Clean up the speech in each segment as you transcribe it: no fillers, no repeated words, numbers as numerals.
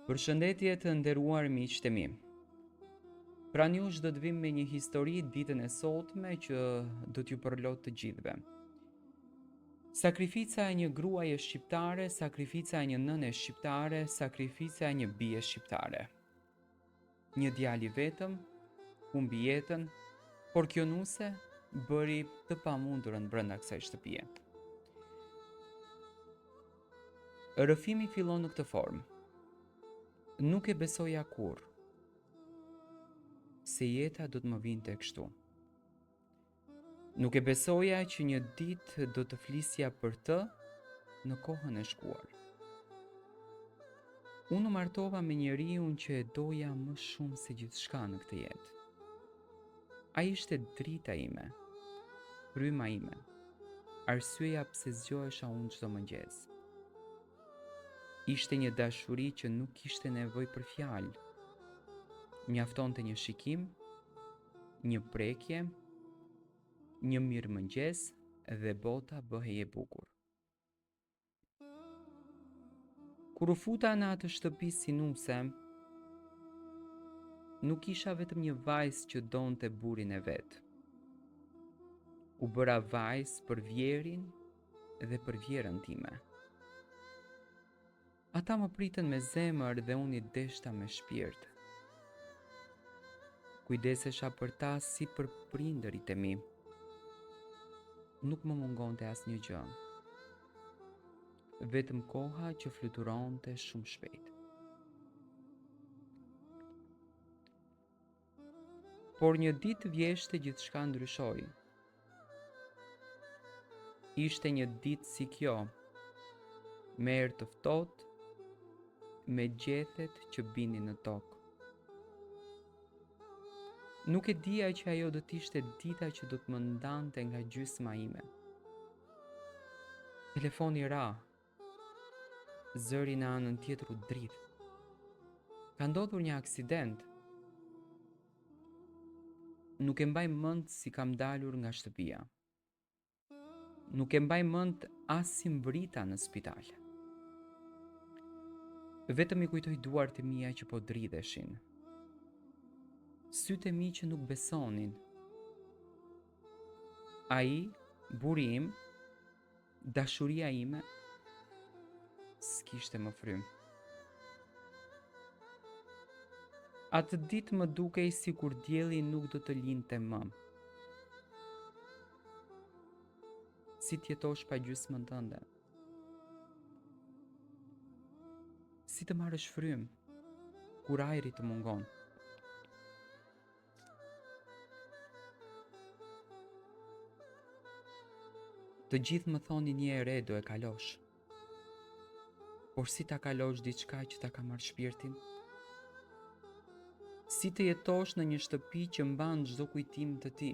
Përshëndetje të nderuar miqtë e mi. Pra njush do të vim me një histori ditën e sotme që do t'ju përlot të gjithëve. Sakrifica e një gruaje shqiptare, sakrifica e një nëne shqiptare, sakrifica e një bie shqiptare. Një djali vetëm, humbi jetën, por kjo nuse bëri të pamundurën brenda kësaj shtëpie. Rrëfimi fillon në këtë formë. Nuk e besoja kur se jeta do të më vinte kështu. Nuk e besoja që një ditë do të flisja për të në kohën e shkuar. Unë u martova me njeriun që e doja më shumë se gjithçka në këtë jetë. Ai ishte drita ime, fryma ime, arsyeja pse zgjohesha unë çdo mëngjes. Ishte një dashuri që nuk kishte nevojë për fjalë. Mjaftonte një shikim, një prekje, një mirëmëngjes dhe bota bëhej e bukur. Kur u futa në atë shtëpi si nuse, nuk isha vetëm një vajzë që donte burrin e vet. U bëra vajzë për vjerin dhe për vjerën time. Ata më pritën me zemër dhe unë I deshta me shpirt. Kujdesesha për ta si për prindërit e mi. Nuk më mungonte asnjë gjë. Vetëm koha që fluturonte shumë shpejt. Por një ditë vjeshte gjithçka ndryshoi. Ishte një ditë si kjo, me erë të ftohtë, me gjethet që binin në tokë. Nuk e dija që ajo do t'ishte dita që do të më ndante nga gjysma ime. Telefoni ra, zëri në anën tjetër u dridh. Ka ndodhur një aksident. Nuk e mbaj mend si kam dalur nga shtëpia. Nuk e mbaj mend as si mbrita në spital. Vetëm I kujtoj duart e mia që po dridheshin. Sytë e mi që nuk besonin. Ai, burri im, dashuria ime, s'kishte më frym. Atë ditë më dukej sikur dielli nuk do të linte më. Si t'jetosh pa gjysmën tënde? Si të marrësh frym kur ajri të mungon? Të gjithë më thonin një ere do e kalosh. Por si ta kalosh diçka që ta ka marrë shpirtin? Si të jetosh në një shtëpi që mban çdo kujtim të ti?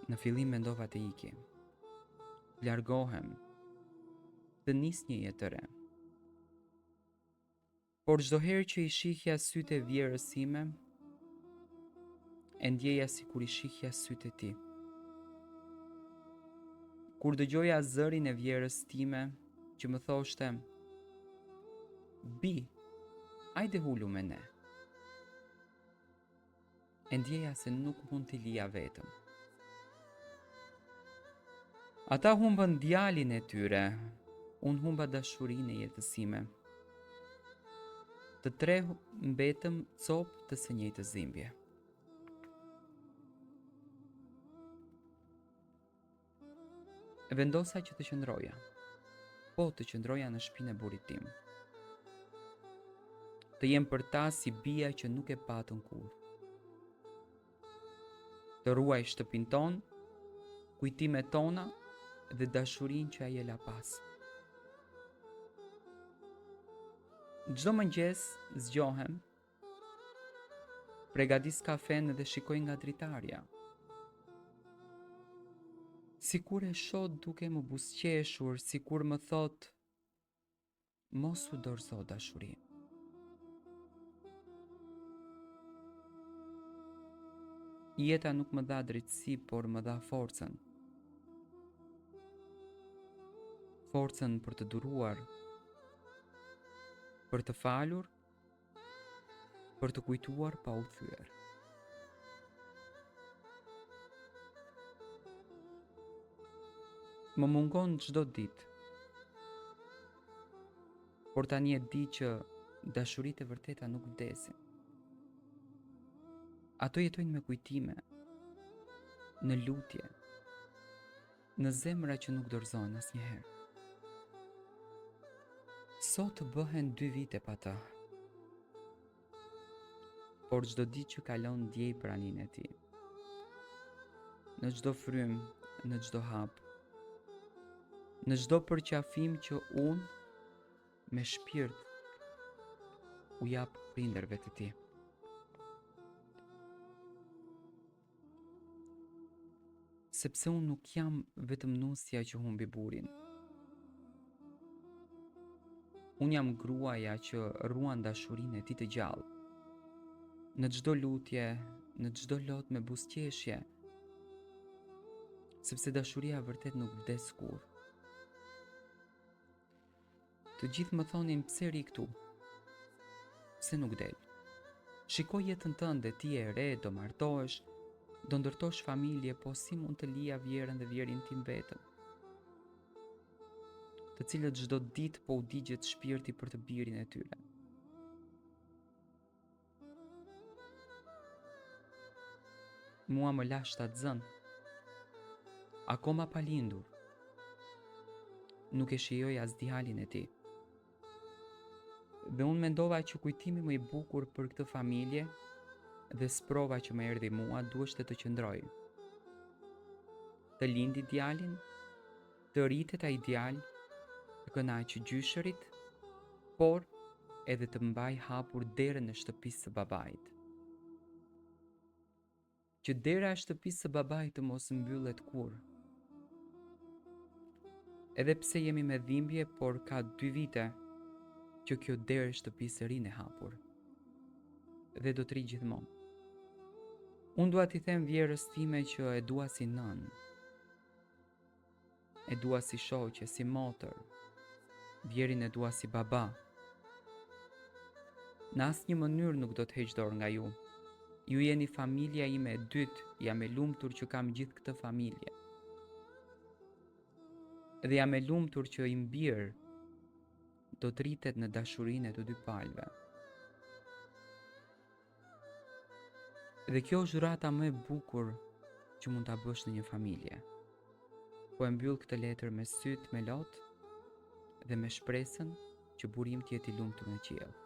Në fillim mendova të iki. Largohem, të nis një jetë të re. Por çdo herë që I shihja sytë e vjerës sime, e ndjeja sikur I shihja sytë e tij. Kur dëgjoja zërin e vjerës time që më thoshte: "Bi, hajde hulu me ne." E ndjeja se nuk mund t'i lija vetëm. Ata humbën djalin e tyre, unë humba dashurinë e jetës sime. Të tre mbetëm copë të së njëjtës dhimbje. Vendosa që të qëndroja. Po, të qëndroja në shtëpinë e burrit tim. Të jem për ta si bia që nuk e patën kurrë. Të ruaj shtëpinë tonë, kujtimet tona dhe dashurinë që ai e la pas. Çdo mëngjes zgjohem, përgatis kafen dhe shikoj nga dritarja. Sikur e shoh duke më buzëqeshur, sikur më thot: "Mos u dorëzo dashuri." Jeta nuk më dha drejtësi, por më dha forcën. forcën për të duruar, për të falur, për të kujtuar pa u thyer. Më mungon çdo ditë, por tani e di që dashuritë e vërteta nuk vdesin. Ato jetojnë me kujtime, në lutje, në zemra që nuk dorëzohen asnjëherë. Sot bëhen 2 vite pa ta, por çdo ditë që kalon ndjej praninë e tij. Në çdo frym, në çdo hap, në çdo përqafim që unë me shpirt u jap prindërve të tij. Sepse unë nuk jam vetëm nusja që humbi burin. Unë jam gruaja që ruan dashurinë e tij të gjallë. Në çdo lutje, në çdo lot me buzëqeshje, sepse dashuria vërtet nuk vdes kurrë. Të gjithë më thonin pse ri këtu, pse nuk del. Shikoj jetën tënde, ti e re, do martohesh, do ndërtosh familje, po si mund të lija vjerën dhe vjerin tim vetëm, të cilët çdo ditë po u digjet shpirti për të birin e tyre. Mua më la shtatzën, akoma pa lindur, nuk e shijoj as djalin e tij. Dhe unë mendova që kujtimi më i bukur për këtë familje dhe sprova që më erdhi mua duheshte të qëndroj. Të lindi djalin, të rritet ai djal, të kënaqë gjyshërit, por edhe të mbaj hapur derën e shtëpisë së babait. Që dera e shtëpisë së babait të mos mbyllet kurrë. Edhe pse jemi me dhimbje, por ka 2 vite që kjo derë e shtëpisë së rinë e hapur. Dhe do të rri gjithmonë. Unë dua t'i them vjerës time që e dua si nën, e dua si shoqe, si motër, vjerin e dua si baba. Në asnjë mënyrë nuk do të heq dorë nga ju. Ju jeni familja ime e dytë, jam e lumtur që kam gjithë këtë familje. Dhe jam e lumtur që i mbir do të rritet në dashurinë e të dy palëve. Dhe kjo është dhurata më e bukur që mund ta bësh në një familje. Po e mbyll këtë letër me syt me lot dhe me shpresën që burim të jetë i lumtur në qiell.